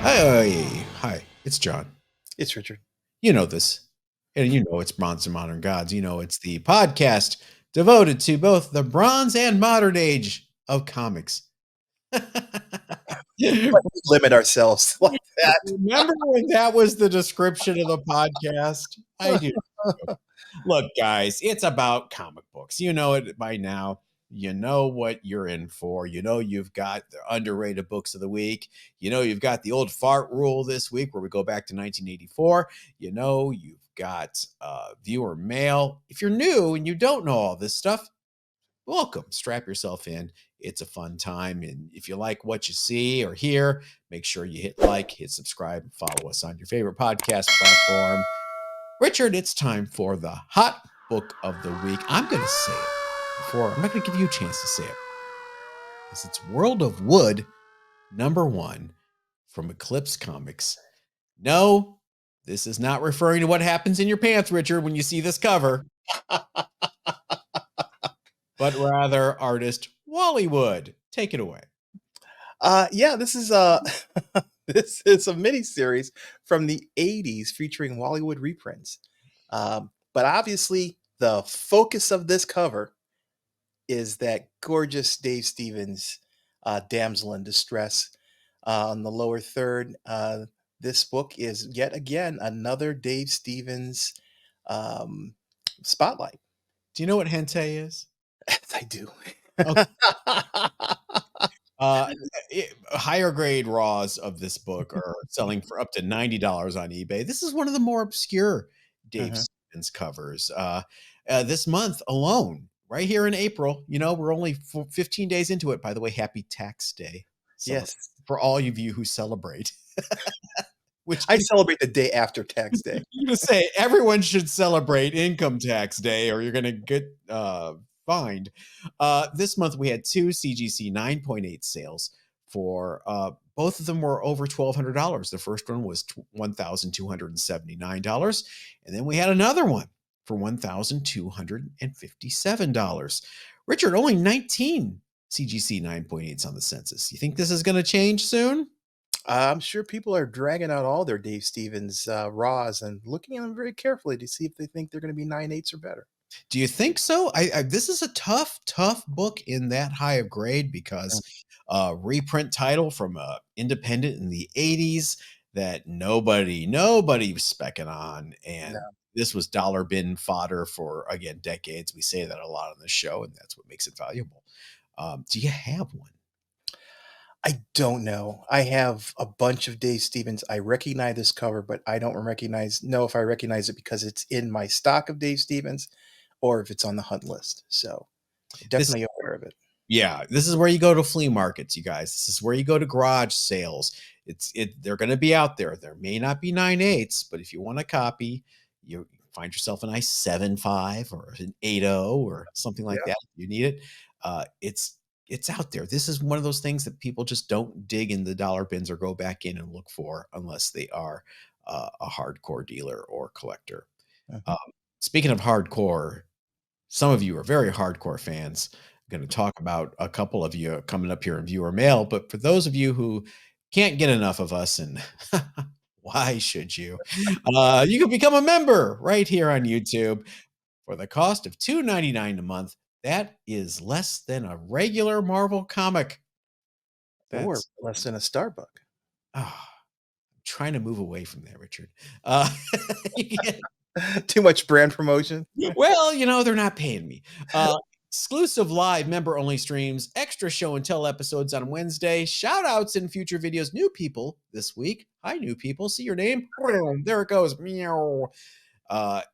Hi, it's John. It's Richard. You know this, and you know it's Bronze and Modern Gods. You know it's the podcast devoted to both the Bronze and Modern Age of comics. But we limit ourselves like that. Remember when that was the description of the podcast? I do. Look, guys, it's about comic books. You know it by now. You know what you're in for. You know you've got the underrated books of the week. You know you've got the old fart rule this week where we go back to 1984. You know you've got viewer mail. If you're new and you don't know all this stuff, welcome. Strap yourself in. It's a fun time. And if you like what you see or hear, make sure you hit like, hit subscribe, and follow us on your favorite podcast platform. Richard, it's time for the hot book of the week. I'm going to say it before. I'm not going to give you a chance to say it. Because it's World of Wood, #1 from Eclipse Comics. No, this is not referring to what happens in your pants, Richard, when you see this cover. But rather artist Wally Wood. Take it away. This is this is a mini series from the 80s featuring Bollywood reprints. But obviously the focus of this cover is that gorgeous Dave Stevens damsel in distress on the lower third. This book is yet again another Dave Stevens spotlight. Do you know what hentai is? I do. Okay. Higher grade raws of this book are selling for up to $90 on eBay. This is one of the more obscure Dave Stevens covers. This month alone, right here in April, you know, we're only 15 days into it. By the way, happy tax day. Yes. For all of you who celebrate. Which I celebrate the day after tax day. I'm going to say everyone should celebrate income tax day or you're going to get fined. This month we had 2 CGC 9.8 sales for both of them were over $1,200. The first one was $1,279. And then we had another one for $1,257. Richard, only 19 CGC 9.8s on the census. You think this is going to change soon? I'm sure people are dragging out all their Dave Stevens raws and looking at them very carefully to see if they think they're going to be 9.8s or better. Do you think so? This is a tough book in that high of grade because reprint title from a independent in the 80s that nobody was specking on. And this was dollar bin fodder for, again, decades. We say that a lot on the show, and that's what makes it valuable. Do you have one? I don't know. I have a bunch of Dave Stevens. I recognize this cover, but I don't know if I recognize it because it's in my stock of Dave Stevens or if it's on the hunt list. So definitely aware of it. Yeah, this is where you go to flea markets, you guys. This is where you go to garage sales. They're going to be out there. There may not be 9.8s, but if you want a copy, you find yourself a nice 7.5 or an 8.0 or something like that. You need it. It's out there. This is one of those things that people just don't dig in the dollar bins or go back in and look for unless they are a hardcore dealer or collector. Speaking of hardcore, some of you are very hardcore fans. I'm going to talk about a couple of you coming up here in viewer mail, but for those of you who can't get enough of us, and why should you? You can become a member right here on YouTube for the cost of $2.99 a month. That is less than a regular Marvel comic. Or less than a Starbucks. I'm trying to move away from that, Richard. Too much brand promotion. Well, you know, they're not paying me. Exclusive live member-only streams, extra show and tell episodes on Wednesday, shout-outs in future videos, new people this week. Hi, new people. See your name? There it goes. Meow.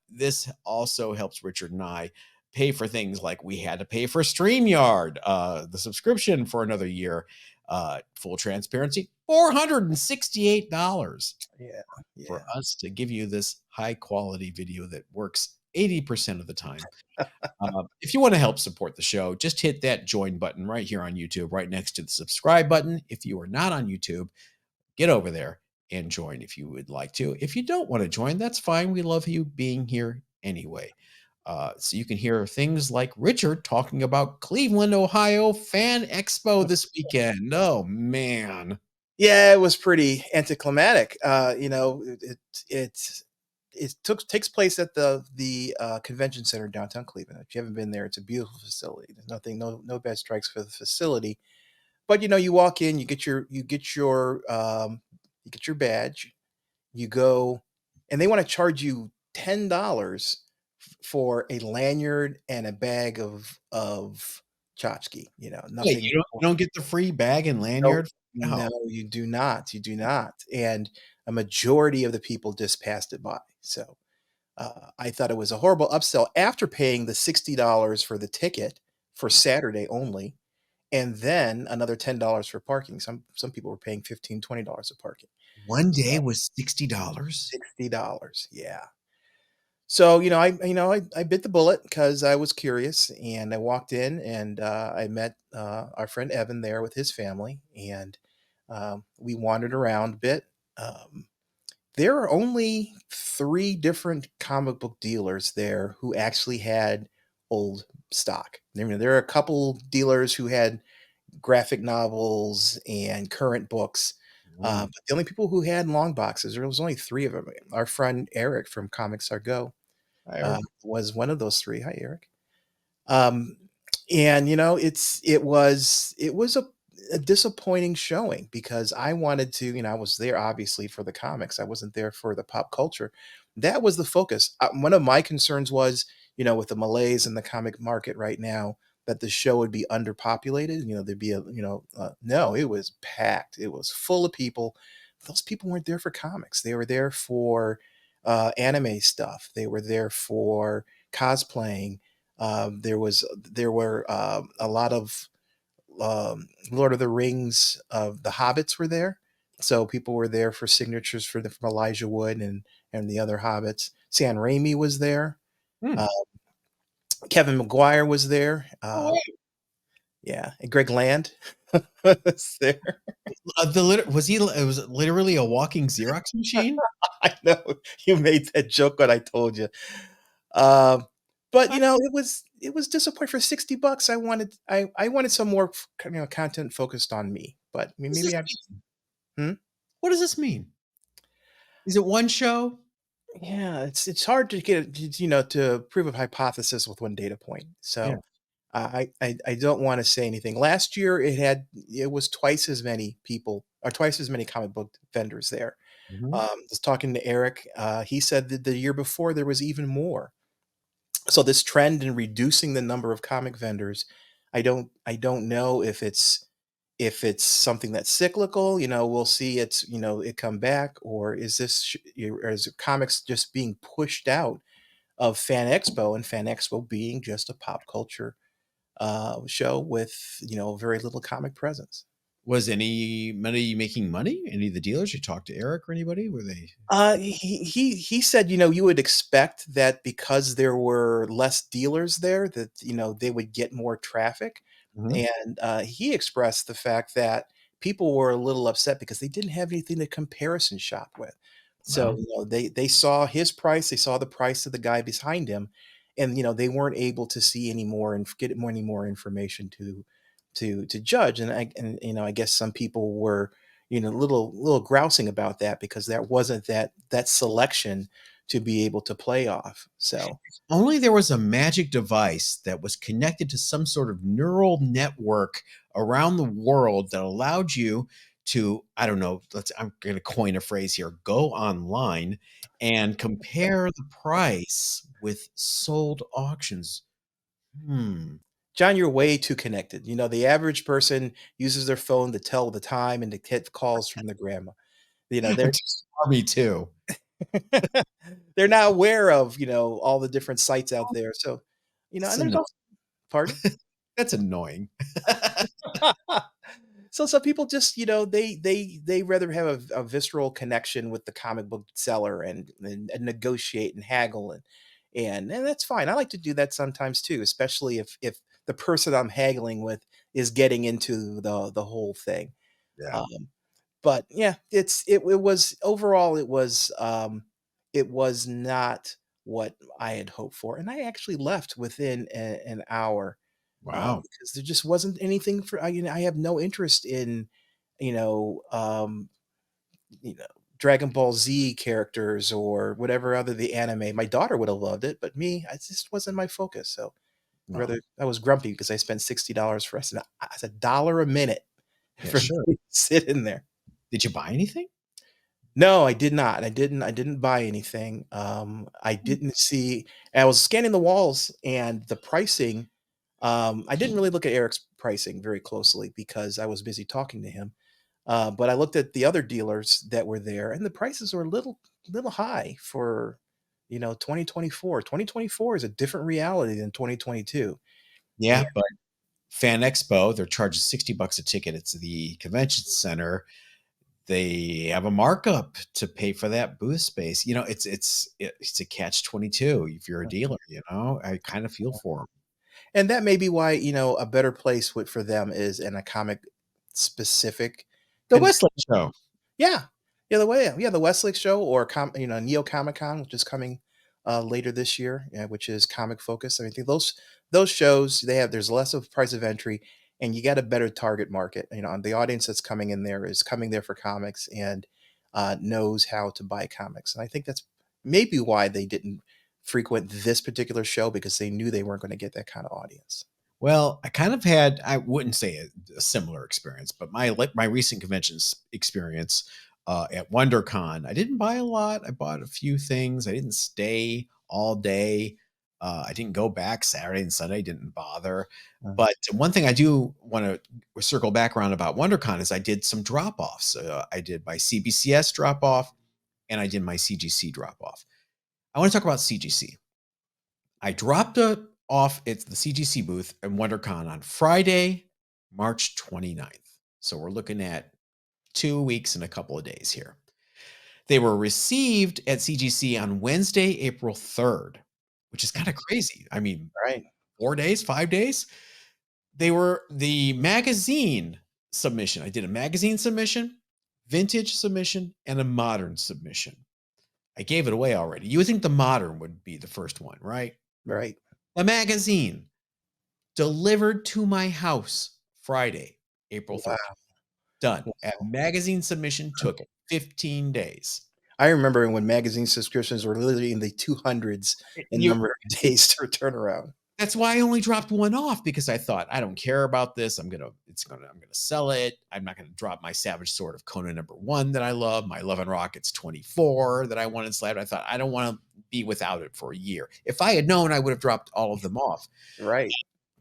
This also helps Richard and I pay for things like we had to pay for StreamYard, the subscription for another year. Full transparency, $468 for us to give you this high quality video that works 80% of the time. If you want to help support the show, just hit that join button right here on YouTube, right next to the subscribe button. If you are not on YouTube, get over there and join if you would like to. If you don't want to join, that's fine. We love you being here anyway. So you can hear things like Richard talking about Cleveland, Ohio FanExpo this weekend. Oh, man. Yeah, it was pretty anticlimactic. It takes place at the convention center in downtown Cleveland. If you haven't been there, it's a beautiful facility. There's nothing, no bad strikes for the facility. But you walk in, you get your badge, you go, and they want to charge you $10 for a lanyard and a bag of tchotchke. Wait, Nothing. you don't get the free bag and No, lanyard? no, Oh, you do not. You do not. And a majority of the people just passed it by. So I thought it was a horrible upsell after paying the $60 for the ticket for Saturday only, and then another $10 for parking. Some people were paying $15, $20 for parking. one So day was $60? $60, yeah. So I bit the bullet because I was curious, and I walked in, and I met our friend Evan there with his family, and we wandered around a bit. Um, there are only three different comic book dealers there who actually had old stock. I mean, there are a couple dealers who had graphic novels and current books. Mm, But the only people who had long boxes, there was only three of them. Our friend Eric from Comics Are Go I was one of those three. Hi, Eric. Um, and it was a disappointing showing because I wanted to, I was there obviously for the comics. I wasn't there for the pop culture. That was the focus. One of my concerns was, with the malaise in the comic market right now, that the show would be underpopulated. There'd be no, it was packed. It was full of people. Those people weren't there for comics. They were there for anime stuff. They were there for cosplaying. There were a lot of Lord of the Rings. The Hobbits were there, so people were there for signatures from Elijah Wood and the other Hobbits. San Raimi was there. hmm. Uh, Kevin McGuire was there. Oh, wow. Yeah, and Greg Land was there. It was literally a walking Xerox machine? I know you made that joke when I told you. Um, but I it was disappointing for $60. I wanted some more content focused on me. But I mean, What does this maybe I mean? hmm? What does this mean? Is it one show? Yeah, it's hard to to prove a hypothesis with one data point. Yeah. So I don't want to say anything. Last year it was twice as many people or twice as many comic book vendors there. Mhm. Was talking to Eric. He said that the year before there was even more. So this trend in reducing the number of comic vendors, I don't know if it's something that's cyclical. We'll see it come back, or or is comics just being pushed out of FanExpo, and FanExpo being just a pop culture show with very little comic presence. Was anybody making money? Any of the dealers? You talked to Eric or anybody? Were they He said, you would expect that because there were less dealers there, that they would get more traffic, Mhm. and he expressed the fact that people were a little upset because they didn't have anything to comparison shop with. So Wow. they saw his price, they saw the price of the guy behind him, and they weren't able to see any more and get any more information to judge. And I guess some people were little grousing about that because there wasn't that selection to be able to play off. So Only there was a magic device that was connected to some sort of neural network around the world that allowed you to, I don't know, I'm going to coin a phrase here, go online and compare the price with sold auctions. Hmm. John, you're way too connected. The average person uses their phone to tell the time and to get calls from their grandma. They're Just for me too. they're not aware of all the different sites out there. So It's and there's anno- also pardon. That's annoying. So some people just, they rather have a visceral connection with the comic book seller and negotiate and haggle and that's fine. I like to do that sometimes too, especially if the person I'm haggling with is getting into the whole thing. Yeah. Um, but yeah, it was overall it was not what I had hoped for, and I actually left within an hour Wow. because there just wasn't anything for I have no interest you know, um, you know, Dragon Ball Z characters or whatever other the anime. My daughter would have loved it, but me, I just wasn't my focus. So Well, rather, I was grumpy because I spent $60 for us. And it's $1 a minute yeah, for sure. me to sit in there. Did you buy anything? No, I did not. I didn't buy anything. I didn't see I was scanning the walls and the pricing, I didn't really look at Eric's pricing very closely because I was busy talking to him. But I looked at the other dealers that were there and the prices were a little high for, 2024. 2024 is a different reality than 2022. And Yeah, but FanExpo, they're charging $60 a ticket. It's the convention center. They have a markup to pay for that booth space. It's a catch 22 if you're a dealer. I kind of feel for them. and that may be why, a better place for them is in a comic specific The Westlake show. Yeah. Yeah, the Westlake show or Neo Comic Con, which is coming later this year, yeah, which is comic focused. I mean, I think those shows there's less of price of entry, and you got a better target market. The audience that's coming in there is coming there for comics and knows how to buy comics, and I think that's maybe why they didn't frequent this particular show because they knew they weren't going to get that kind of audience. Well, I kind of had, I wouldn't say a similar experience, but my recent conventions experience at WonderCon, I didn't buy a lot. I bought a few things. I didn't stay all day. I didn't go back Saturday and Sunday, didn't bother. Mhm. But one thing I do want to circle back around about WonderCon is I did some drop offs. I did my CBCS drop off and I did my CGC drop off. I want to talk about CGC. I dropped it off at the CGC booth in WonderCon on Friday, March 29th. So we're looking at 2 weeks and a couple of days here. They were received at CGC on Wednesday, April 3rd, which is kind of crazy. I mean, Right. 4 days, 5 days. They were the magazine submission. I did a magazine submission, vintage submission, and a modern submission. I gave it away already. You would think the modern would be the first one, right? Right. The magazine delivered to my house Friday, April 3rd. Wow. Done. At magazine submission took 15 days. I remember when magazine subscriptions were literally in the 200s in You number of days to turn around. That's why I only dropped one off because I thought I don't care about this. I'm gonna sell it. I'm not gonna drop my Savage Sword of Conan #1 that I love, my Love and Rockets 24 that I wanted slabbed. I thought I don't want to be without it for a year. If I had known, I would have dropped all of them off. Right.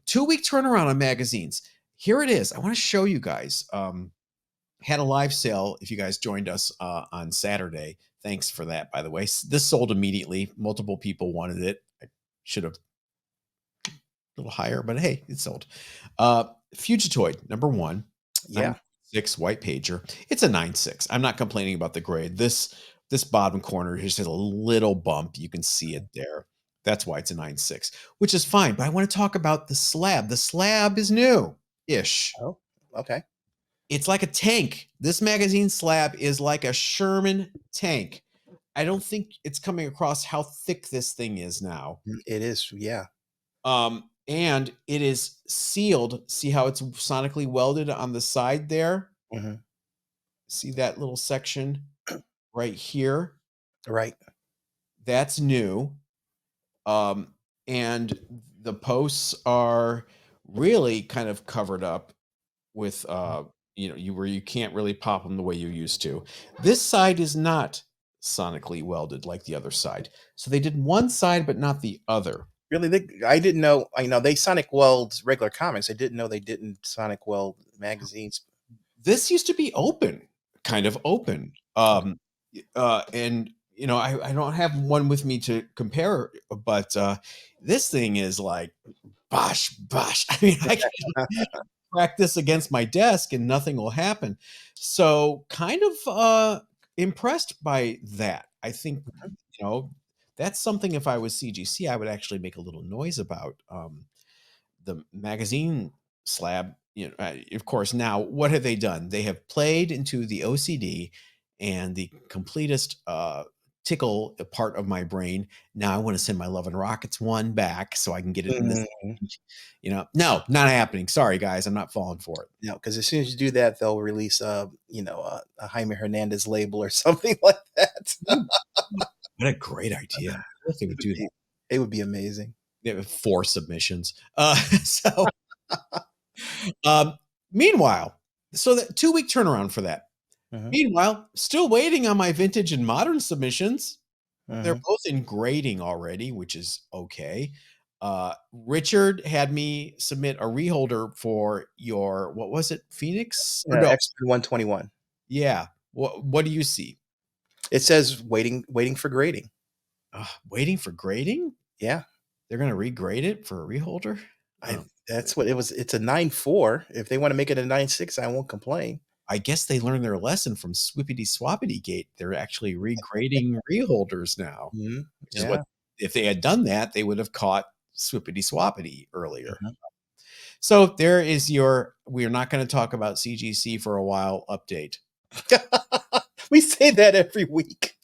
2 week turnaround on magazines. Here it is. I want to show you guys. Had a live sale if you guys joined us on Saturday. Thanks for that, by the way. This sold immediately. Multiple people wanted it. I should have a little higher, but hey, it sold. Fugitoid #1, Yeah. 9.6 white pager. It's a 9.6. I'm not complaining about the grade. This bottom corner just has a little bump. You can see it there. That's why it's a 9.6, which is fine. But I want to talk about the slab. The slab is new-ish. Oh, okay. It's like a tank. This magazine slab is like a Sherman tank. I don't think it's coming across how thick this thing is now. It is. Yeah. And it is sealed. See how it's sonically welded on the side there? Mhm. See that little section right here? Right. That's new. Um, and the posts are really kind of covered up with where you can't really pop them the way you used to. This side is not sonically welded like the other side. So they did one side but not the other. Really, I didn't know. They Sonic Weld regular comics. I didn't know they didn't Sonic Weld magazines. This used to be open, kind of open. And I don't have one with me to compare, but this thing is like bosh, bosh. I mean, I can crack this against my desk and nothing will happen. So kind of impressed by that. I think, you know, that's something if I was CGC, I would actually make a little noise about the magazine slab. Of course, now what have they done? They have played into the OCD and the completist tickle a part of my brain. Now I want to send my Love and Rockets one back so I can get it in this. Mhm. No, not happening. Sorry, guys, I'm not falling for it. No, because as soon as you do that, they'll release a Jaime Hernandez label or something like that. Mm, what a great idea. If they It would would do be that. it would be amazing. They have 4 submissions. So, um, meanwhile, so that 2-week turnaround for that. Mhm, Meanwhile, still waiting on my vintage and modern submissions. They're mhm. both in grading already, which is okay. Richard had me submit a reholder for your what was it? Phoenix? Or Yeah, no. X-Men 121. Yeah. What do you see? It says waiting for grading. Waiting for grading? Yeah, They're gonna regrade it for a reholder? I I don't that's what it was. It's a 9.4. If they wanna make it a 9.6, I won't complain. I guess they learned their lesson from Swippity Swappity Gate. They're actually regrading reholders now, Mhm, which is what yeah, if they had done that, they would have caught Swippity Swappity earlier. mhm. So there is your we are not going to talk about CGC for a while update. We say that every week.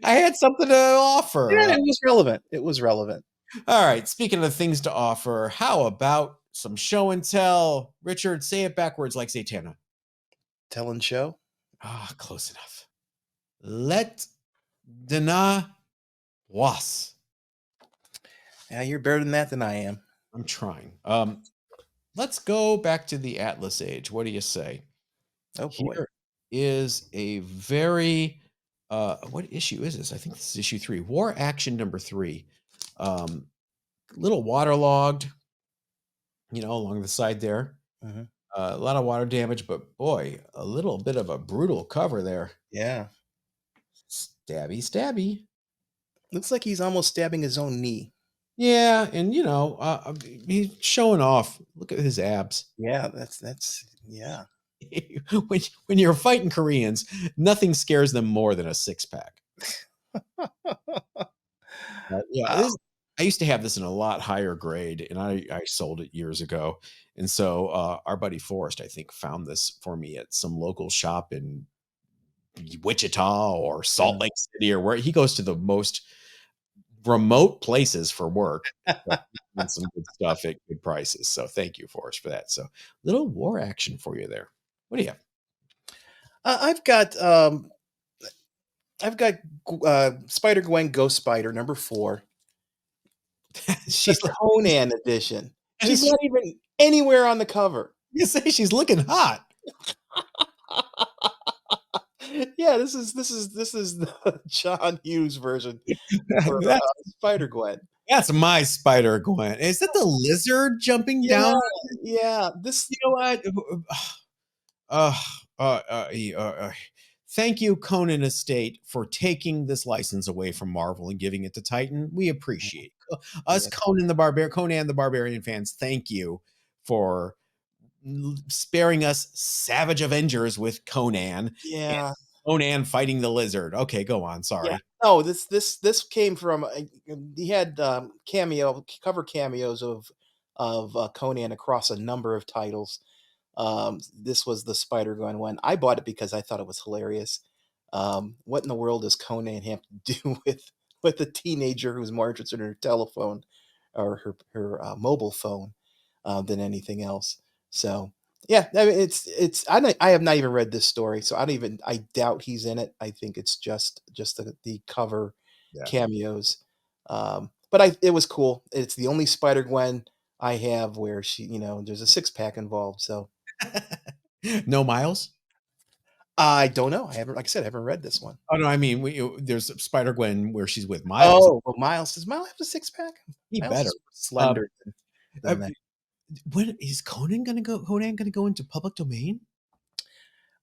I had something to offer. Yeah, it was relevant. It was relevant. All right, speaking of things to offer, how about some show and tell? Richard, say it backwards like Satana. Tell and show. Close enough. Let Dana was. Yeah, you're better than that than I am. I'm trying. Let's go back to the Atlas Age. What do you say? Oh boy. Here is a very what issue is this? I think this is issue 3. War Action number 3. Um little waterlogged, along the side there. Mhm. A lot of water damage, but boy, a little bit of a brutal cover there. Yeah. Stabby, stabby. Looks like he's almost stabbing his own knee. Yeah, and he's showing off. Look at his abs. Yeah, that's yeah. When you're fighting Koreans, nothing scares them more than a six pack. Yeah, Wow. I used to have this in a lot higher grade, and I sold it years ago. And so our buddy Forrest, I think, found this for me at some local shop in Wichita or Salt Mm. Lake City or where he goes to the most remote places for work. So and some good stuff at good prices. So thank you, Forrest, for that. So little war action for you there. What do you have? Uh, I've got I've got Spider Gwen Ghost Spider number 4, the She's Conan edition. She's she's not even anywhere on the cover. you say she's looking hot. Yeah, this is the John Hughes version for That's Spider Gwen. that's my Spider Gwen. Is that the lizard jumping Yeah, down? yeah. This You know what? Uh, Thank you, Conan Estate, for taking this license away from Marvel and giving it to Titan. We appreciate us, yeah, Conan the Barbarian fans. Thank you for sparing us Savage Avengers with Conan and yeah. Conan fighting the lizard. Okay, go on. Yeah. Sorry. No, this came from he had cover cameos of Conan across a number of titles. This was the Spider Gwen one. I bought it because I thought it was hilarious. What in the world does Conan have to do with a teenager who's more interested in her telephone or her mobile phone than anything else? So yeah, I mean, I have not even read this story, so I doubt he's in it. I think it's just the cover Yeah. cameos. But it was cool. It's the only Spider Gwen I have where there's a six pack involved. So No Miles? I don't know. I haven't, like I said, I haven't read this one. Oh no, I mean there's Spider Gwen where she's with Miles. Oh, well, Miles, does Miles have a six pack? He Miles better. is Um, slender uh, than that. when is Conan gonna go into public domain?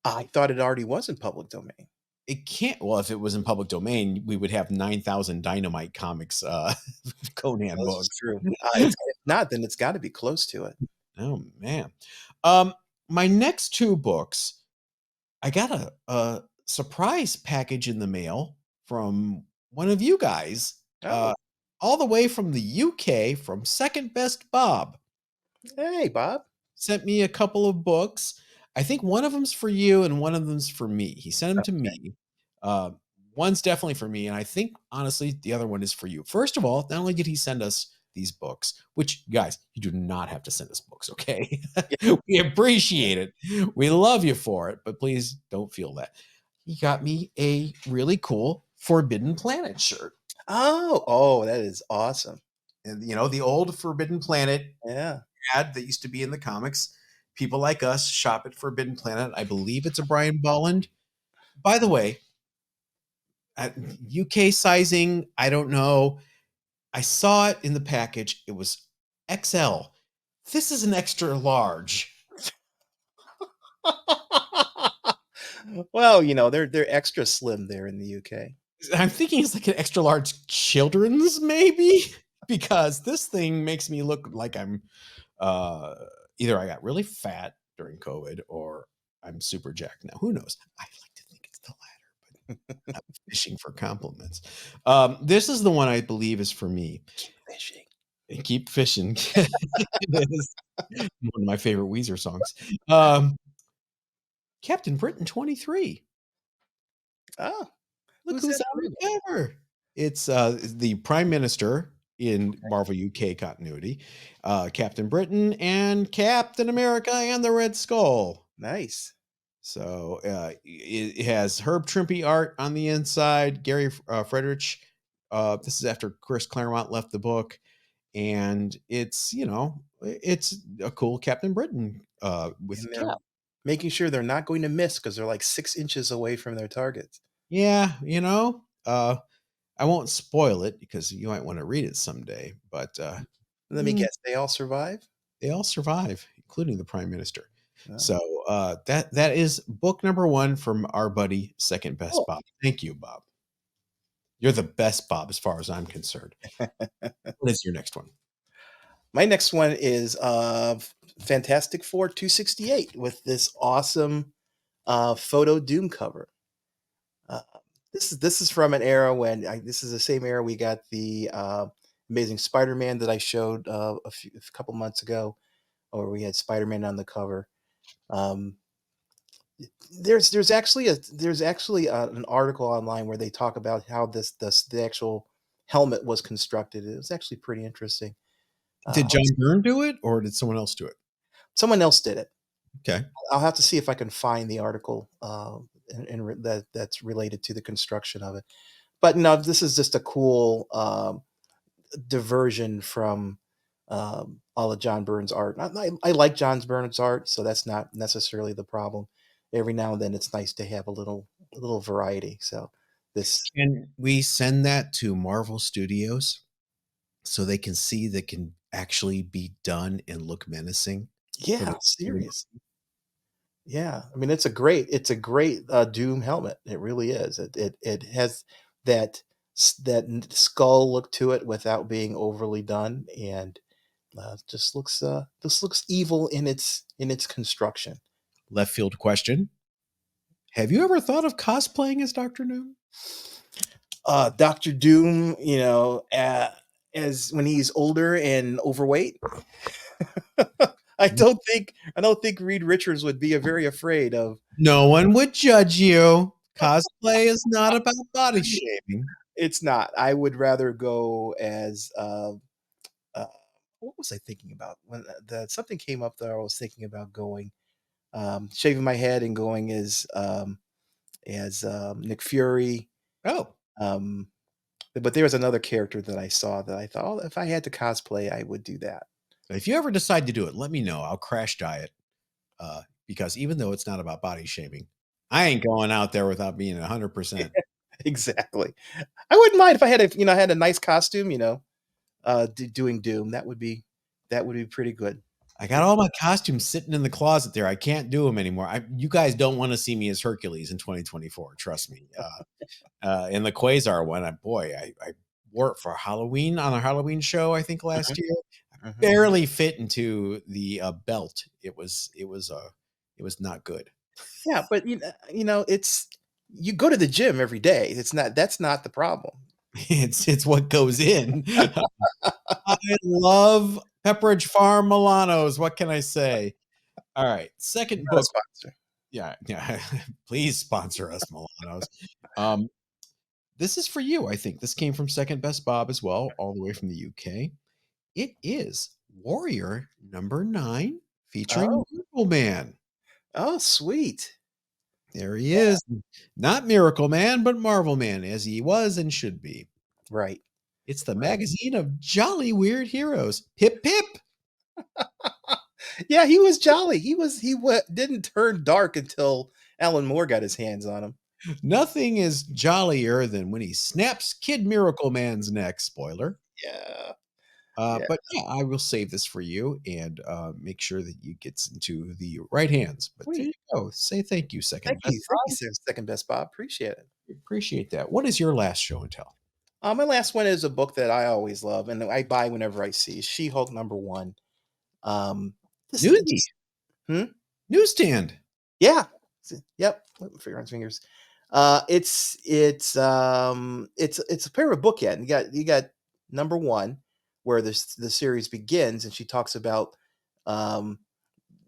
I thought it already was in public domain. It can't. Well, if it was in public domain, we would have 9,000 Dynamite Comics Conan This is books. true. If not, then it's got to be close to it. Oh man. Um, my next 2 books, I got a surprise package in the mail from one of you guys, Oh, all the way from the UK from Second Best Bob. hey, Bob. Sent me a couple of books. I think one of them's for you and one of them's for me. He sent them to Okay. me. Uh, one's definitely for me, and I think honestly the other one is for you. First of all, not only did he send us these books, which guys, you do not have to send us books, okay? Yeah. We appreciate it. We love you for it, but please don't feel that. He got me a really cool Forbidden Planet shirt. Oh, that is awesome. And the old Forbidden Planet Yeah. ad that used to be in the comics. People like us shop at Forbidden Planet. I believe it's a Brian Bolland. By the way, at UK sizing, I don't know. I saw it in the package. It was XL. This is an extra large. Well, they're extra slim there in the UK. I'm thinking it's like an extra large children's, maybe, because this thing makes me look like I'm uh, either I got really fat during COVID or I'm super jacked now. Who knows? I like to think it's the latter, but I'm fishing for compliments. This is the one I believe is for me. Fishing. Keep fishing. It is one of my favorite Weezer songs. Um, Captain Britain 23. Oh, Look who's who's that on really? the cover. It's the Prime Minister in Marvel UK continuity, Captain Britain and Captain America and the Red Skull. Nice. So it has Herb Trimpe art on the inside, Gary Friedrich. This is after Chris Claremont left the book, and it's a cool Captain Britain with And they're cap. making sure they're not going to miss because they're like 6 inches away from their targets. Yeah, I won't spoil it because you might want to read it someday, but Let me mm, guess, they all survive? they all survive, including the prime minister. No. So that is book number one from our buddy, second best Oh. Bob. Thank you, Bob. You're the best Bob as far as I'm concerned. What is your next one? My next one is Fantastic Four 268 with this awesome photo Doom cover. Uh, this is from an era when this is the same era we got the Amazing Spider-Man that I showed a couple months ago, or we had Spider-Man on the cover. Um, there's actually an article online where they talk about how the actual helmet was constructed. It was actually pretty interesting. Did John Byrne do it, or did someone else do it? Someone else did it. Okay. I'll have to see if I can find the article that's related to the construction of it. But no, this is just a cool diversion from all of John Byrne's art. I like John Byrne's art, so that's not necessarily the problem. Every now and then, it's nice to have a little variety. So this, Can we send that to Marvel Studios so they can see that can actually be done and look menacing for yeah, the serious. Yeah, I mean it's a great Doom helmet. It really is. It has that skull look to it without being overly done, and just looks evil in its construction. left field question? Have you ever thought of cosplaying as Doctor Doom? Doctor Doom, as when he's older and overweight. I don't think Reed Richards would be very afraid of. No one would judge you. Cosplay is not about body shaming. It's not. I would rather go as uh, what was I thinking about when something came up that I was thinking about going, shaving my head and going as Nick Fury. Oh, Um, but there was another character that I saw that I thought, oh, if I had to cosplay, I would do that. if you ever decide to do it, let me know. I'll crash diet because even though it's not about body shaming, I ain't going out there without being 100%. Exactly. I wouldn't mind if I had a nice costume, doing Doom. That would be pretty good. I got all my costumes sitting in the closet there. I can't do them anymore. You guys don't want to see me as Hercules in 2024. Trust me. In the Quasar one, I wore it for Halloween on a Halloween show. I think last Mhm, year, mhm. barely fit into the belt. It was not good. Yeah, but it's you go to the gym every day. That's not the problem. It's what goes in. I love Pepperidge Farm Milanos. What can I say? All right, second Not a book. sponsor. Yeah, yeah. Please sponsor us, Milanos. Um, This is for you, I think. This came from Second Best Bob as well, all the way from the UK. It is Warrior number 9 featuring Oh, Miracle Man. oh, sweet. There he is. Not Miracle Man, but Marvel Man, as he was and should be. Right, It's the right. magazine of jolly weird heroes. Hip hip. Yeah, he was jolly. Didn't turn dark until Alan Moore got his hands on him. Nothing is jollier than when he snaps Kid Miracle Man's neck. Spoiler. Yeah, yeah. But yeah, I will save this for you and make sure that you gets into the right hands. But there Sweet. you go. Say thank you, Second Best Thank you, Bob. sir. Second best Bob. Appreciate it. Appreciate that. What is your last show and tell? My last one is a book that I always love and I buy whenever I see She-Hulk #1. Um, this, Newsy. this, hmm? Newsstand. Yeah. Yep. Figure on his fingers. It's a pair of bookend. You got #1, where the series begins, and she talks about um,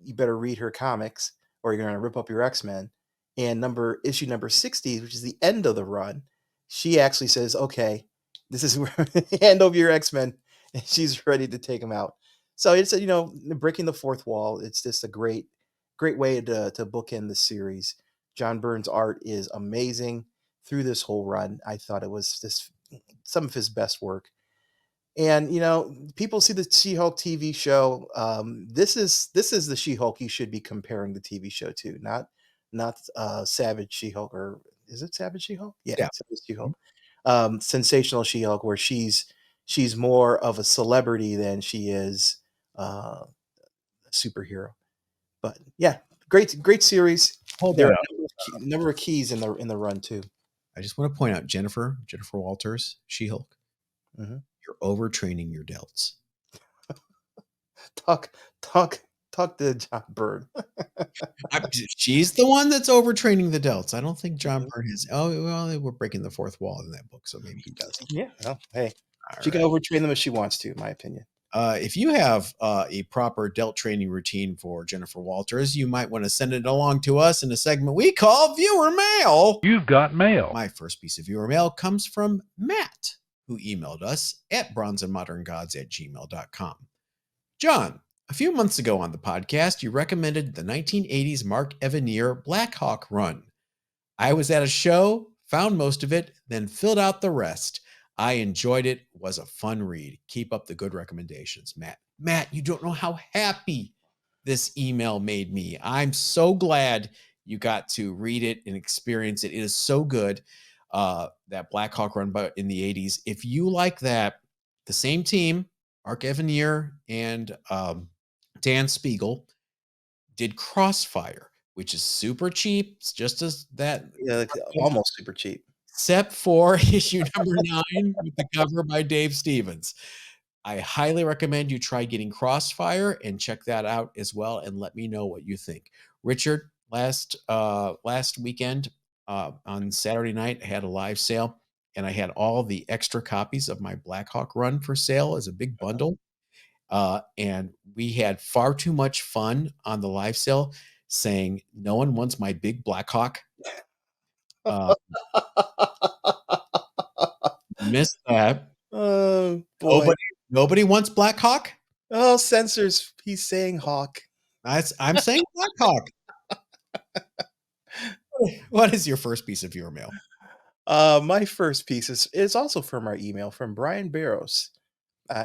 you better read her comics or you're gonna rip up your X-Men. And issue number 60, which is the end of the run, she actually says, "Okay, this is where hand over your X-Men," and she's ready to take them out. So it's breaking the fourth wall. It's just a great way to bookend the series. John Byrne's art is amazing through this whole run. I thought it was just some of his best work. And people see the She-Hulk TV show. This is the She-Hulk you should be comparing the TV show to, not Savage She-Hulk, or is it Savage She-Hulk? Yeah, Yeah. Savage She-Hulk. Sensational She-Hulk, where she's more of a celebrity than she is a superhero. But yeah, great series. Hold There that are up. a number of keys in the run too. I just want to point out Jennifer Walters, She Hulk. Mhm. You're overtraining your delts. Talk talk to John Byrne. She's the one that's overtraining the delts. I don't think John Mhm. Byrne has. Oh, well, they were breaking the fourth wall in that book, so maybe he does. Yeah. Well, hey, All she can right. overtrain them if she wants to, in my opinion. If you have a proper delt training routine for Jennifer Walters, you might want to send it along to us in a segment we call Viewer Mail. You've got mail. My first piece of viewer mail comes from Matt, who emailed us at bronzeandmoderngods@gmail.com. John, a few months ago on the podcast, you recommended the 1980s Mark Evanier Black Hawk run. I was at a show, found most of it, then filled out the rest. I enjoyed it. Was a fun read. Keep up the good recommendations, Matt. Matt, you don't know how happy this email made me. I'm so glad you got to read it and experience it. It is so good. That Black Hawk run in the 80s. If you like that, the same team, Mark Evanier and Dan Spiegel, did Crossfire, which is super cheap. It's just as that, Yeah, like, almost super cheap. except for issue number 9 with the cover by Dave Stevens. I highly recommend you try getting Crossfire and check that out as well, and let me know what you think. Richard, last weekend on Saturday night, I had a live sale, and I had all the extra copies of my Black Hawk run for sale as a big bundle. And we had far too much fun on the live sale saying, "No one wants my big Black Hawk." Uh, Missed that. Oh boy. Nobody, nobody wants Black Hawk. Oh, censors. He's saying hawk. I'm saying Black Hawk. What is your first piece of viewer mail? My first piece is also from our email from Brian Barrows.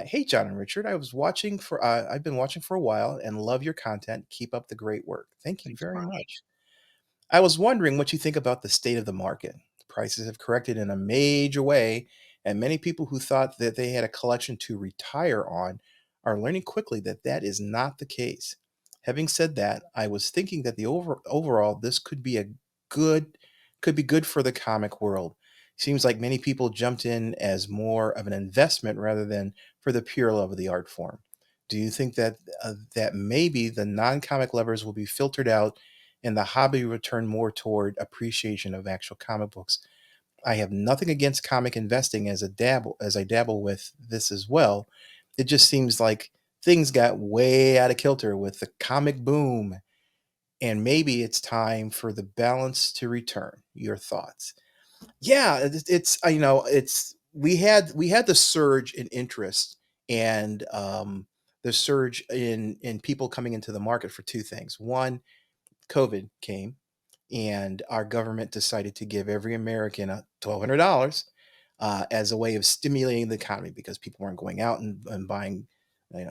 Hey, John and Richard. I've been watching for a while and love your content. Keep up the great work. Thank you Thanks, very Brian. much. I was wondering what you think about the state of the market. Prices have corrected in a major way, and many people who thought that they had a collection to retire on are learning quickly that that is not the case. Having said that, I was thinking that overall this good could be good for the comic world. Seems like many people jumped in as more of an investment rather than for the pure love of the art form. Do you think that maybe the non-comic lovers will be filtered out and the hobby return more toward appreciation of actual comic books? I have nothing against comic investing as I dabble with this as well. It just seems like things got way out of kilter with the comic boom, and maybe it's time for the balance to return. Your thoughts? Yeah, it's it's we had the surge in interest and the surge in people coming into the market for two things. One, COVID came, and our government decided to give every American a $1,200 as a way of stimulating the economy because people weren't going out and buying,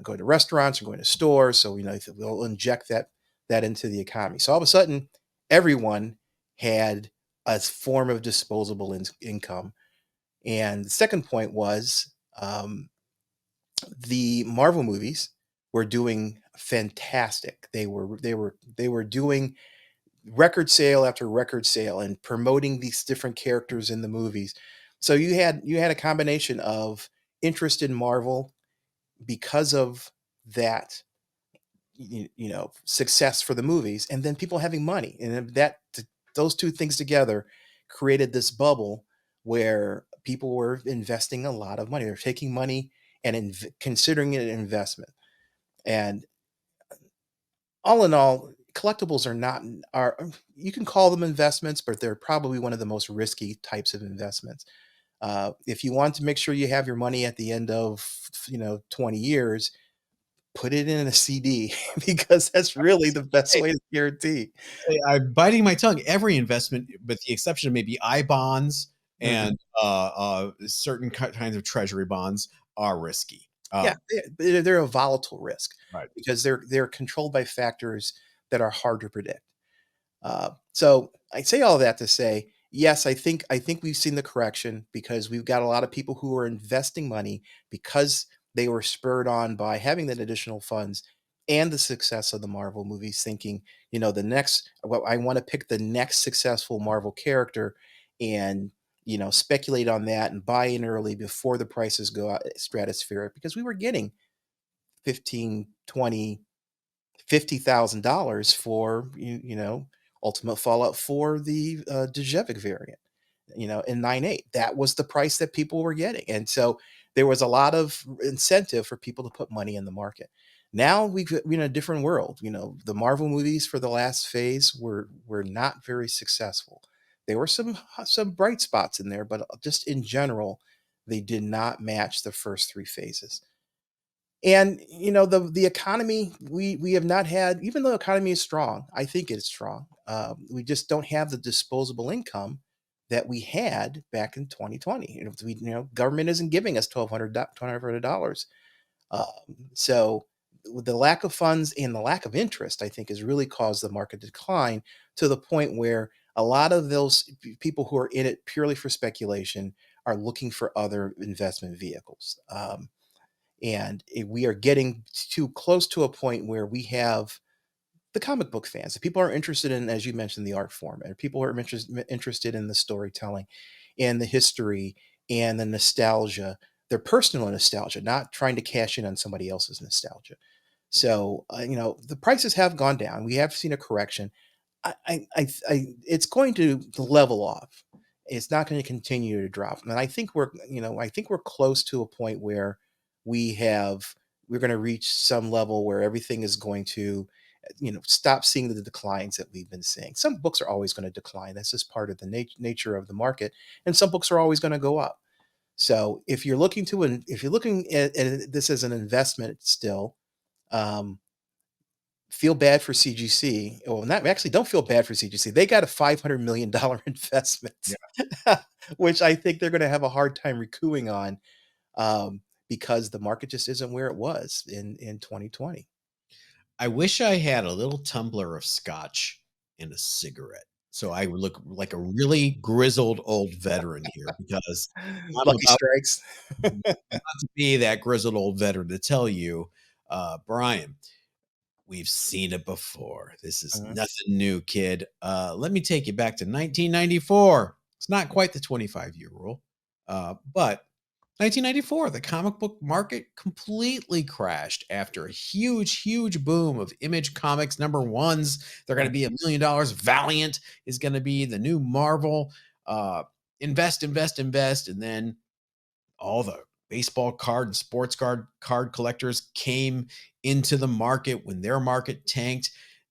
going to restaurants or going to stores. So they'll inject that into the economy. So all of a sudden, everyone had a form of disposable income. And the second point was the Marvel movies were doing fantastic. They were doing record sale after record sale and promoting these different characters in the movies. So you had a combination of interest in Marvel because of that success for the movies, and then people having money, and then those two things together created this bubble where people were investing a lot of money. They're taking money and considering it an investment. And all in all, collectibles are not are you can call them investments, but they're probably one of the most risky types of investments. If you want to make sure you have your money at the end of 20 years, put it in a CD because that's really the best Hey, way to guarantee. I'm biting my tongue. Every investment, with the exception of maybe I bonds Mhm. and certain kinds of treasury bonds, are risky. Yeah, they're a volatile risk Right. because they're controlled by factors that are hard to predict. So I say all that to say, yes, I think we've seen the correction because we've got a lot of people who are investing money because they were spurred on by having that additional funds and the success of the Marvel movies, thinking, well, I want to pick the next successful Marvel character and speculate on that and buy in early before the prices go out stratospheric because we were getting 15, 20, $50,000 for Ultimate Fallout for the Djevik variant, in 9.8. That was the price that people were getting, and so there was a lot of incentive for people to put money in the market. Now we're in a different world. The Marvel movies for the last phase were not very successful. There were some bright spots in there, but just in general, they did not match the first three phases. And the economy, we have not had, even though the economy is strong, I think it's strong. We just don't have the disposable income that we had back in 2020. Government isn't giving us $1,200. Um, so with the lack of funds and the lack of interest, I think, has really caused the market to decline to the point where a lot of those people who are in it purely for speculation are looking for other investment vehicles. And we are getting too close to a point where we have the comic book fans. The people are interested in, as you mentioned, the art form, and people are interested in the storytelling and the history and the nostalgia, their personal nostalgia, not trying to cash in on somebody else's nostalgia. So, the prices have gone down. We have seen a correction. It's going to level off. It's not going to continue to drop. And I think we're close to a point where we're going to reach some level where everything is going to, stop seeing the declines that we've been seeing. Some books are always going to decline. That's just part of the nature of the market. And some books are always going to go up. So if you're looking at this as an investment still, um, feel bad for CGC. Well, not actually, don't feel bad for CGC. They got a $500 million investment, which I think they're going to have a hard time recouping on, because the market just isn't where it was in 2020. I wish I had a little tumbler of scotch and a cigarette, so I would look like a really grizzled old veteran here, because I'm Lucky about strikes. to be that grizzled old veteran to tell you, Brian, we've seen it before. This is Mhm. nothing new, kid. Let me take you back to 1994. It's not quite the 25-year rule, but 1994, the comic book market completely crashed after a huge, huge boom of Image Comics number ones. They're going to be $1 million. Valiant is going to be the new Marvel. Invest, invest, invest. And then all the baseball card and sports card collectors came into the market when their market tanked.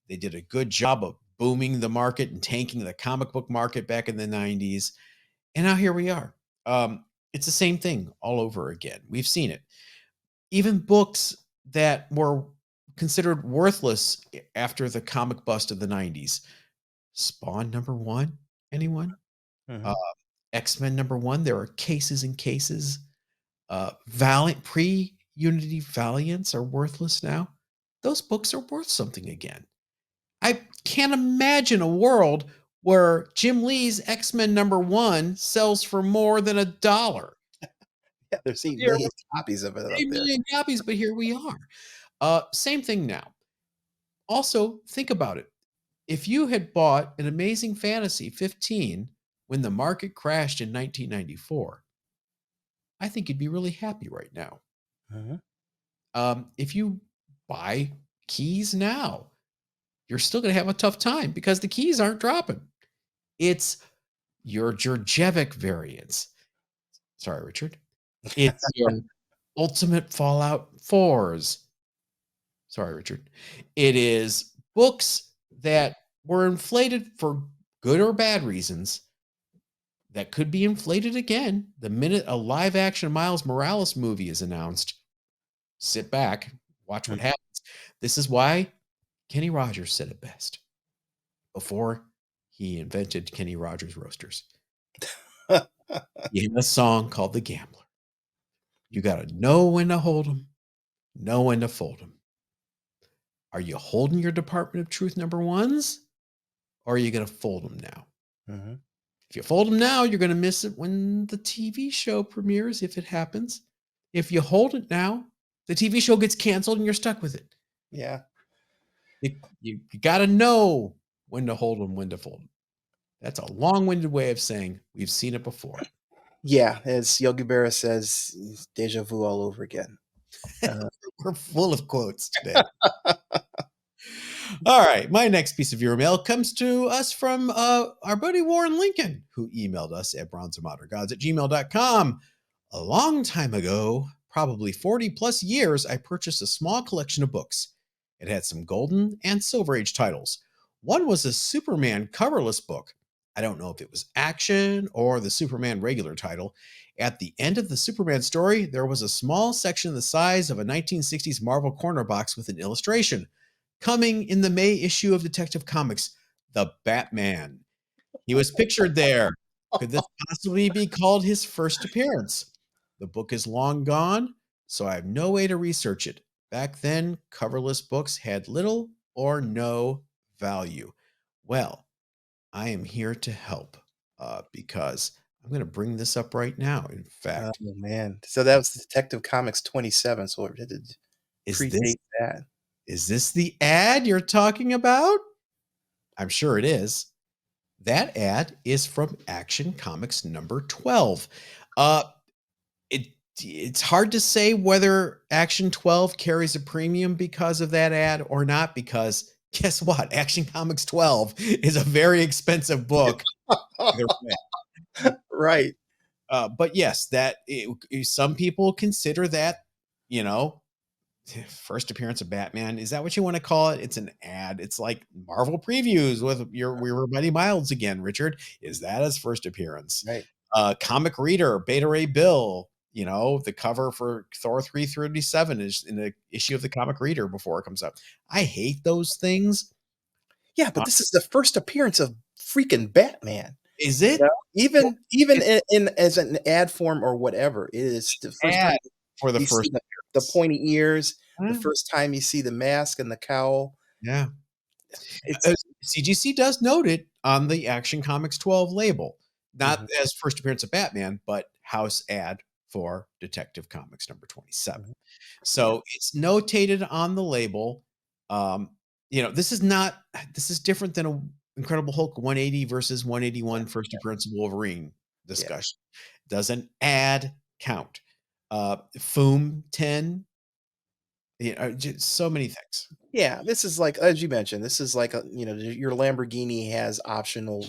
They did a good job of booming the market and tanking the comic book market back in the 90s. And now here we are. It's the same thing all over again. We've seen it. Even books that were considered worthless after the comic bust of the 90s. Spawn #1, anyone? Uh, Mhm. X-Men #1, there are cases and cases. Valiant pre-Unity Valiants are worthless now. Those books are worth something again. I can't imagine a world where Jim Lee's X-Men #1 sells for more than $1. Yeah, there's seen Here millions of copies of it we're out there. 3,000,000 copies, but here we are. Same thing now. Also, think about it. If you had bought an Amazing Fantasy 15 when the market crashed in 1994, I think you'd be really happy right now. Mhm. If you buy keys now, you're still going to have a tough time because the keys aren't dropping. It's your Jurjevic variants. Sorry, Richard. It's your Ultimate Fallout 4s. Sorry, Richard. It is books that were inflated for good or bad reasons that could be inflated again the minute a live action Miles Morales movie is announced. Sit back, watch what Mhm. happens. This is why Kenny Rogers said it best before he invented Kenny Rogers roasters. He had a song called The Gambler. You got to know when to hold 'em, know when to fold 'em. Are you holding your Department of Truth #1s or are you going to fold them now? Mhm. If you fold them now, you're going to miss it when the TV show premieres, if it happens. If you hold it now, the TV show gets canceled and you're stuck with it. Yeah. You got to know when to hold them, when to fold them. That's a long winded way of saying we've seen it before. Yeah, as Yogi Berra says, it's deja vu all over again. Uh, We're full of quotes today. All right. My next piece of viewer mail comes to us from our buddy Warren Lincoln, who emailed us at bronzeandmoderngods@gmail.com. A long time ago, probably 40 plus years, I purchased a small collection of books. It had some golden and silver age titles. One was a Superman coverless book. I don't know if it was action or the Superman regular title. At the end of the Superman story, there was a small section the size of a 1960s Marvel corner box with an illustration. Coming in the May issue of Detective Comics, The Batman. He was pictured there. Could this possibly be called his first appearance? The book is long gone, so I have no way to research it. Back then, coverless books had little or no value. Well, I am here to help because I'm going to bring this up right now. In oh fact, man. So that was Detective Comics 27, so it did is this predate that. is this the ad you're talking about? I'm sure it is. That ad is from Action Comics number 12. Uh, it it's hard to say whether Action 12 carries a premium because of that ad or not, because guess what? Action Comics 12 is a very expensive book either way. Right. But yes, some people consider that, you know, first appearance of Batman. Is that what you want to call it? It's an ad. It's like Marvel previews with your we were Buddy Miles again, Richard. Is that his first appearance? Right. Comic Reader, Beta Ray Bill. You know, the cover for Thor 337 is in the issue of the Comic Reader before it comes up. I hate those things. Yeah, but Uh, this is the first appearance of freaking Batman. is You know? it? Well, Even it's in as an ad form or whatever, it is the an first ad time for the you see first the appearance. pointy ears, the Uh, first time you see the mask and the cowl. yeah. It's CGC does note it on the Action Comics 12 label, not Mhm, as first appearance of Batman, but house ad for Detective Comics number 27. mhm. Yeah. So it's notated on the label. Um, this is not, this is different than a Incredible Hulk 180 versus 181 first appearance of Wolverine Yeah. discussion. Doesn't ad count. Foom 10, just so many things. Yeah, this is like as you mentioned, this is like your Lamborghini has optional,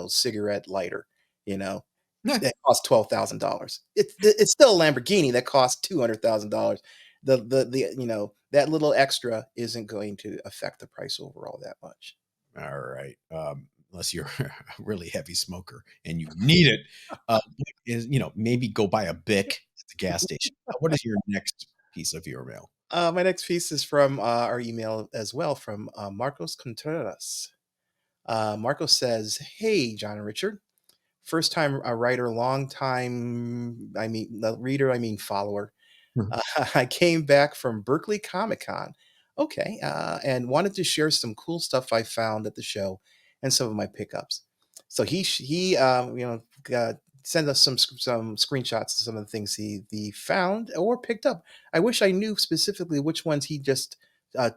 cigarette lighter, you know, that costs $12,000. It's still a Lamborghini that costs $200,000. That little extra isn't going to affect the price overall that much. All right. unless you're a really heavy smoker and you need it, is, maybe go buy a Bic at the gas station. What is your next piece of viewer mail? My next piece is from our email as well from Marcos Contreras. Marcos says, "Hey, John and Richard. First time a writer, long time, I mean, the reader, I mean, follower. Mhm. I came back from Berkeley Comic Con. Okay. And wanted to share some cool stuff I found at the show and some of my pickups. So sent us some screenshots of some of the things he found or picked up. I wish I knew specifically which ones he just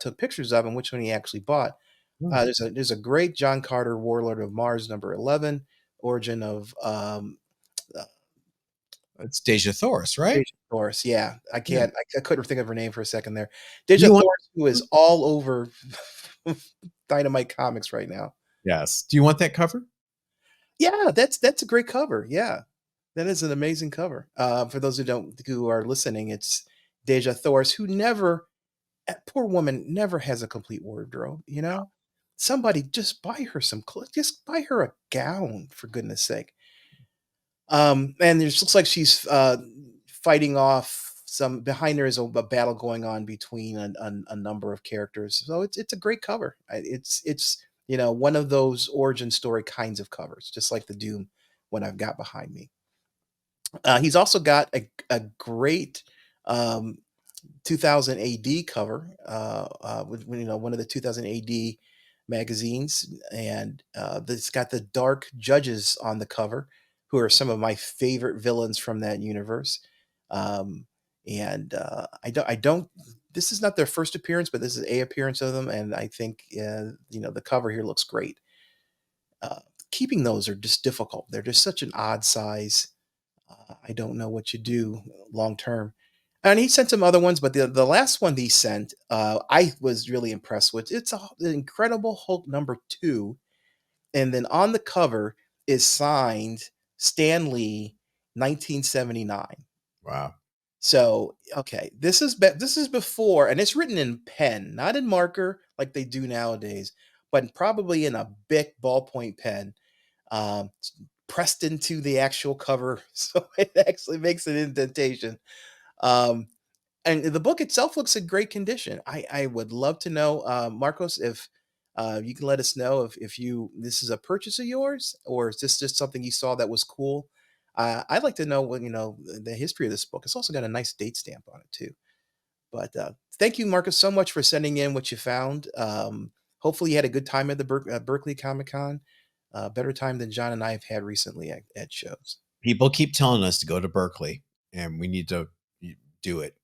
took pictures of and which one he actually bought. Mm. There's a great John Carter Warlord of Mars #11, origin of uh, It's Deja Thoris, right? Deja Thoris. Yeah, Yeah. I couldn't think of her name for a second there. Deja You want Thoris, who is all over Dynamite Comics right now. Yes. Do you want that cover? Yeah, that's a great cover. Yeah, that is an amazing cover. For those who are listening, it's Deja Thoris, who never, poor woman, never has a complete wardrobe. Somebody just buy her some clothes. Just buy her a gown, for goodness sake. And it looks like she's fighting off some. Behind her is a battle going on between a number of characters. So it's a great cover. It's one of those origin story kinds of covers, just like the Doom one I've got behind me. He's also got a great um, 2000 AD cover, with one of the 2000 AD magazines, and it's got the Dark Judges on the cover, who are some of my favorite villains from that universe. Um, and I don't. This is not their first appearance, but this is a appearance of them, and I think the cover here looks great. Uh, Keeping those are just difficult. They're just such an odd size. I don't know what you do long term. And he sent some other ones, but the last one he sent, I was really impressed with. It's the Incredible Hulk #2, and then on the cover is signed Stan Lee, 1979. Wow. So, okay, this is before, and it's written in pen, not in marker like they do nowadays, but probably in a big ballpoint pen, um, pressed into the actual cover, so it actually makes an indentation. Um, and the book itself looks in great condition. I would love to know, Marcos, if you can let us know if you this is a purchase of yours, or is this just something you saw that was cool. I'd like to know what the history of this book. It's also got a nice date stamp on it too. But thank you, Marcus, so much for sending in what you found. Hopefully, you had a good time at the Berkeley Comic Con. Better time than John and I have had recently at shows. People keep telling us to go to Berkeley, and we need to do it.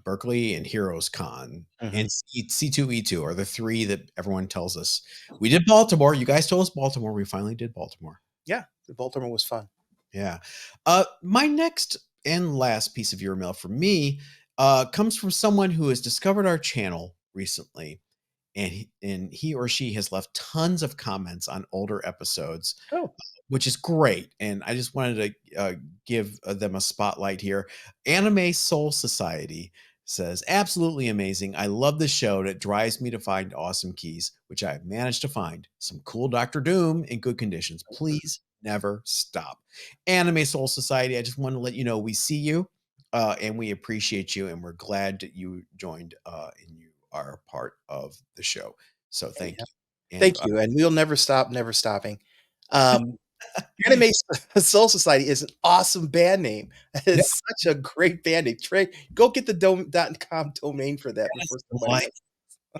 Berkeley and Heroes Con Mhm. and C2E2 are the three that everyone tells us. We did Baltimore. You guys told us Baltimore. We finally did Baltimore. Yeah, the Baltimore was fun. Yeah. My next and last piece of your mail for me comes from someone who has discovered our channel recently, and he or she has left tons of comments on older episodes, Oh, which is great. And I just wanted to give them a spotlight here. Anime Soul Society says, absolutely amazing. I love the show, and it drives me to find awesome keys, which I have managed to find. Some cool Dr. Doom in good conditions. Please never stop. Anime Soul Society, I just want to let you know we see you, and we appreciate you, and we're glad that you joined, and you are a part of the show. So thank yeah. you. And Thank you, and we'll never stop, never stopping. Um, Anime Soul Society is an awesome band name. It's such a great band name. Trey, go get the .com domain for that before somebody like else.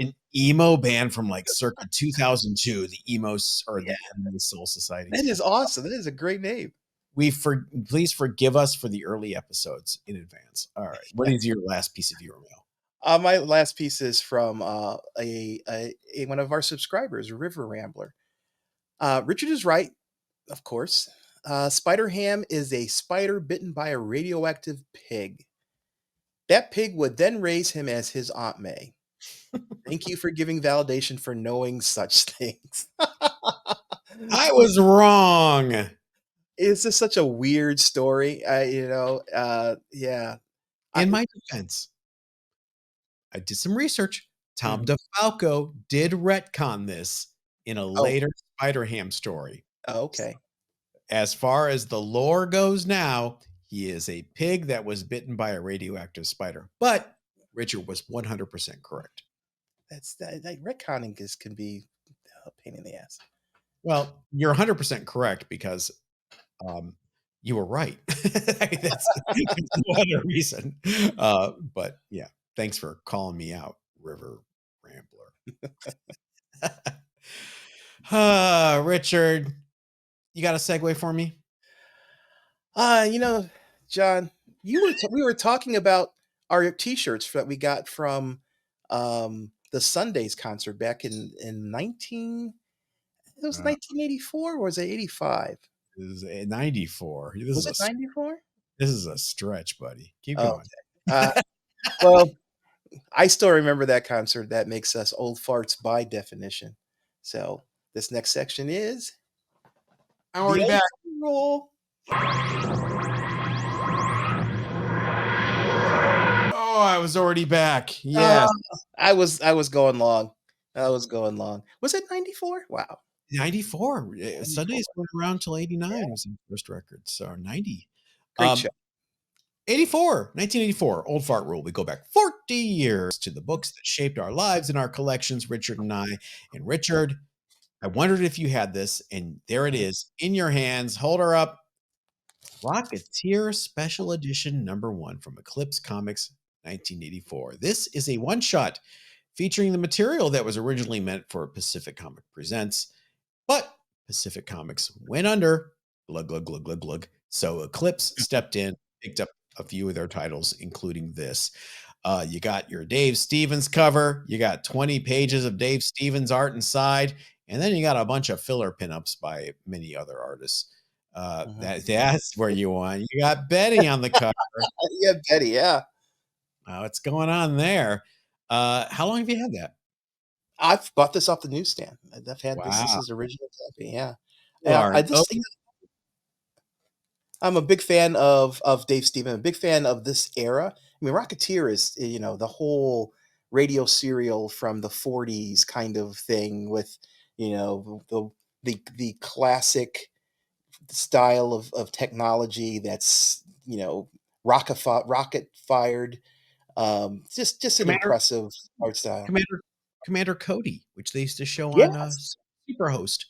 an emo band from like circa 2002, the emos or Yeah, the Anime Soul Society. that is awesome. That is a great name. Please forgive us for the early episodes in advance. All right. What is your last piece of your mail? My last piece is from one of our subscribers, River Rambler. Richard is right, of course. Spider Ham is a spider bitten by a radioactive pig. That pig would then raise him as his Aunt May. Thank you for giving validation for knowing such things. I was wrong. It's just such a weird story. Yeah. I In my defense, I did some research. Tom Mhm. DeFalco did retcon this in a Oh, later Spider-Ham story. okay. As far as the lore goes now, he is a pig that was bitten by a radioactive spider. But Richard was 100% correct. That's that retconning can be a pain in the ass. Well, you're 100% correct because um, you were right. That's no other reason. But yeah, thanks for calling me out, River Rambler. Richard, you got a segue for me? You know, John, we were talking about our T-shirts that we got from the Sundays concert back in 19. It was Uh, 1984 or was it 85? this is a 94. Was it 94? This is a stretch, buddy. Keep Oh, going. okay. Well, I still remember that concert. That makes us old farts by definition. So this next section is I'm the already back. old roll. Oh, I was already back. Uh, Yes. I was going long. I was going long. Was it 94? Wow. 94. 94. Sundays went around till Yeah. 89 was the first record. So 90. Great show. 84, 1984, Old Fart Rule. We go back 40 years to the books that shaped our lives and our collections, Richard and I. And Richard, I wondered if you had this, and there it is in your hands. Hold her up. Rocketeer Special Edition #1 from Eclipse Comics, 1984. This is a one-shot featuring the material that was originally meant for Pacific Comic Presents, but Pacific Comics went under. Glug, glug, glug, glug, glug. So Eclipse stepped in, picked up a few of their titles, including this. You got your Dave Stevens cover. You got 20 pages of Dave Stevens art inside. And then you got a bunch of filler pinups by many other artists. Mhm. That's where you want. You got Betty on the cover. Yeah, Betty, yeah. What's going on there? How long have you had that? I've bought this off the newsstand. I've had this. This Wow. is original copy, yeah. You are I an just I'm a big fan of Dave Stevens. I'm a big fan of this era. I mean, Rocketeer is, the whole radio serial from the 40s kind of thing with, the classic style of technology that's, rocket fired. Just an Commander impressive art style. Commander Commander Cody, which they used to show on Yes. Superhost.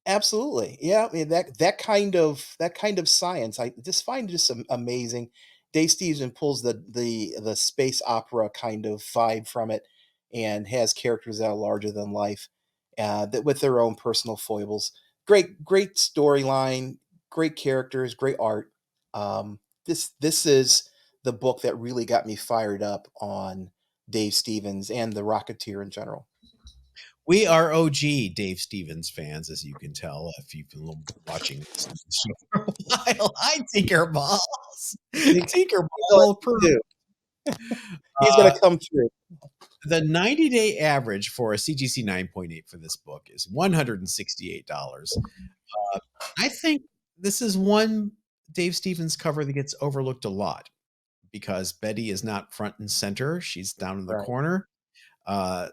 Absolutely. Yeah, I mean that kind of science, I just find just amazing. Dave Stevenson pulls the space opera kind of vibe from it and has characters that are larger than life, that with their own personal foibles. Great storyline, great characters, great art. This is the book that really got me fired up on Dave Stevens and the Rocketeer in general. We are OG Dave Stevens fans, as you can tell if you've been watching this show for a while. Hi, Tinkerballs. He's going Tinkerball to proof. do. He's gonna Uh, come through. the 90-day average for a CGC 9.8 for this book is $168. Uh, I think this is one Dave Stevens cover that gets overlooked a lot because Betty is not front and center. She's down in the Right. corner.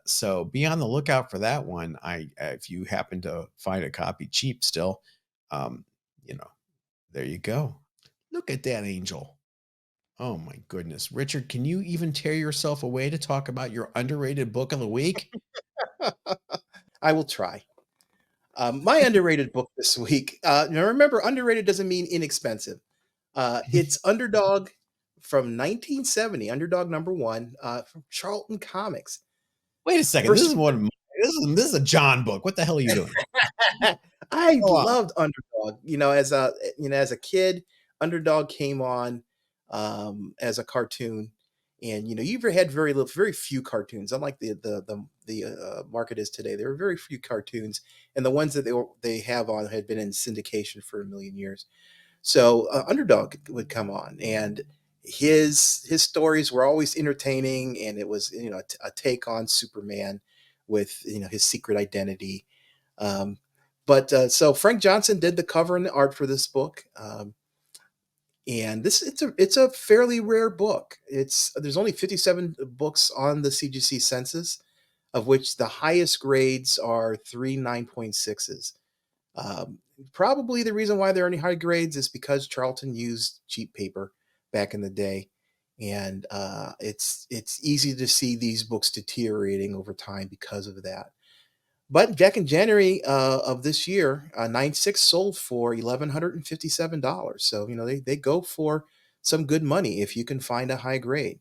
So be on the lookout for that one. If you happen to find a copy cheap still, um, you know, there you go. Look at that angel. Oh my goodness. Richard, can you even tear yourself away to talk about your underrated book of the week? I will try. My underrated book this week. Now remember, underrated doesn't mean inexpensive. It's Underdog from 1970. Underdog #1 from Charlton Comics. Wait a second. This First, is one of my, this is a John book. What the hell are you doing? I Go on. loved Underdog. As a kid, Underdog came on as a cartoon, and you ever had very few cartoons. Unlike the market is today, there were very few cartoons, and the ones that they have on had been in syndication for a million years. So Underdog would come on, and his stories were always entertaining, and it was a take on Superman with his secret identity. Um, but so Frank Johnson did the cover and the art for this book. And it's a fairly rare book. There's only 57 books on the CGC census. of which the highest grades are 3 9.6s. Um, Probably the reason why there are any high grades is because Charlton used cheap paper back in the day, and it's easy to see these books deteriorating over time because of that. But back in January of this year, 9.6 sold for $1,157. So they go for some good money if you can find a high grade.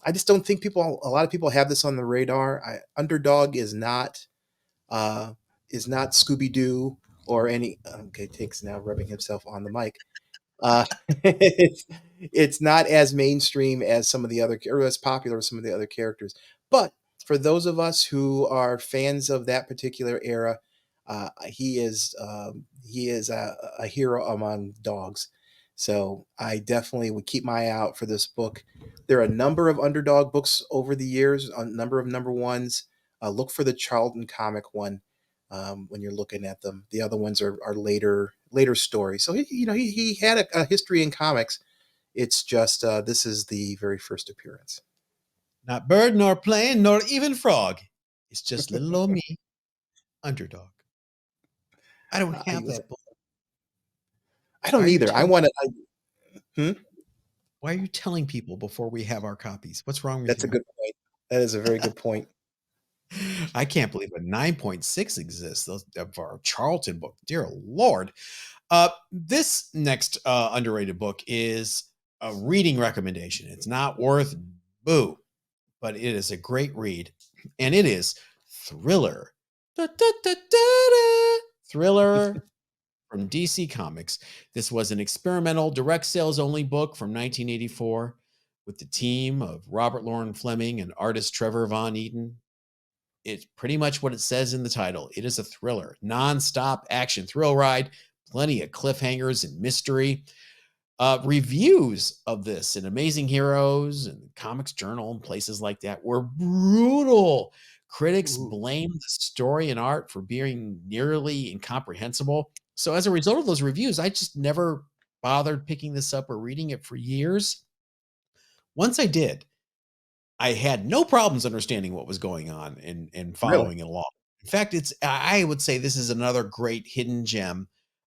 I just don't think a lot of people have this on the radar. Underdog uh, is not Scooby Doo or any. Okay, Take's now rubbing himself on the mic. It's not as mainstream as some of the other, or as popular as some of the other characters. But for those of us who are fans of that particular era, he is a hero among dogs. So I definitely would keep my eye out for this book. There are a number of underdog books over the years, a number of number ones. Look for the Charlton comic one when you're looking at them. The other ones are later stories. So he had a history in comics. It's just this is the very first appearance. Not bird, nor plane, nor even frog. It's just little old me, underdog. I don't have He was. that book. I Why don't are you either. I telling want to. why are you telling people before we have our copies? What's wrong with That's a you? good point. That is a very good point. I can't believe a 9.6 exists. Those of our Charlton book. Dear Lord. This next underrated book is a reading recommendation. It's not worth boo, but it is a great read, and it is Thriller. Da, da, da, da, da. Thriller from DC Comics. This was an experimental direct sales only book from 1984 with the team of Robert Lauren Fleming and artist Trevor Von Eaton. It's pretty much what it says in the title. It is a thriller, nonstop action thrill ride, plenty of cliffhangers and mystery. Reviews of this in Amazing Heroes and Comics Journal and places like that were brutal. Critics Ooh, blamed the story and art for being nearly incomprehensible. So, as a result of those reviews, I just never bothered picking this up or reading it for years. Once I did, I had no problems understanding what was going on and really? following it along. In fact, I would say this is another great hidden gem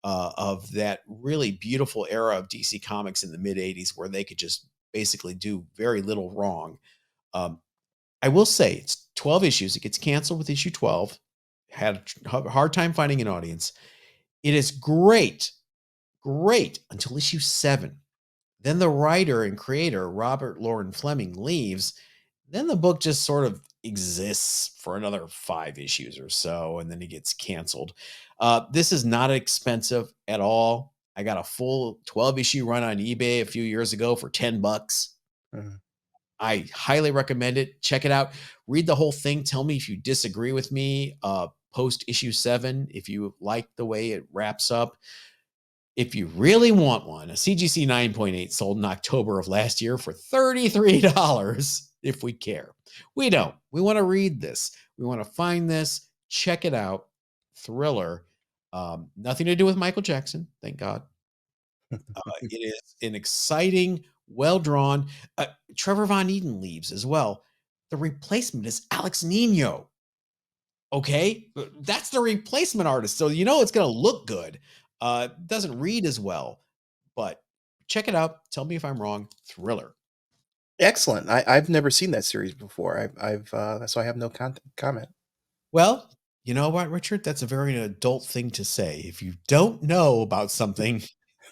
of that really beautiful era of DC Comics in the mid '80s, where they could just basically do very little wrong. Um, I will say it's 12 issues. It gets canceled with issue 12. Had a hard time finding an audience. It is great, great until issue 7. Then the writer and creator, Robert Lauren Fleming, leaves. Then the book just sort of exists for another 5 issues or so, and then it gets canceled. This is not expensive at all. I got a full 12 issue run on eBay a few years ago for $10. Mhm. I highly recommend it. Check it out. Read the whole thing. Tell me if you disagree with me. Post issue 7, if you like the way it wraps up. If you really want one, a CGC 9.8 sold in October of last year for $33 if we care. We don't. We want to read this. We want to find this. Check it out. Thriller. Nothing to do with Michael Jackson, thank God. It is an exciting, well drawn. Trevor Von Eden leaves as well. The replacement is Alex Nino. Okay, that's the replacement artist, so it's going to look good. Doesn't read as well, but check it out. Tell me if I'm wrong. Thriller. Excellent. I've never seen that series before. I've so I have no comment. Well, you know what, Richard? That's a very adult thing to say. If you don't know about something,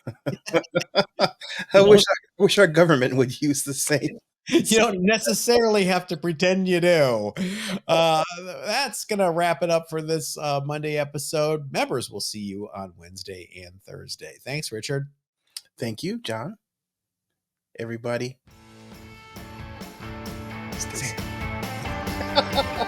I you wish don't I wish our government would use the same. you don't necessarily have to pretend you do. That's gonna wrap it up for this Monday episode. Members, will see you on Wednesday and Thursday. Thanks, Richard. Thank you, John. Everybody. Stay safe.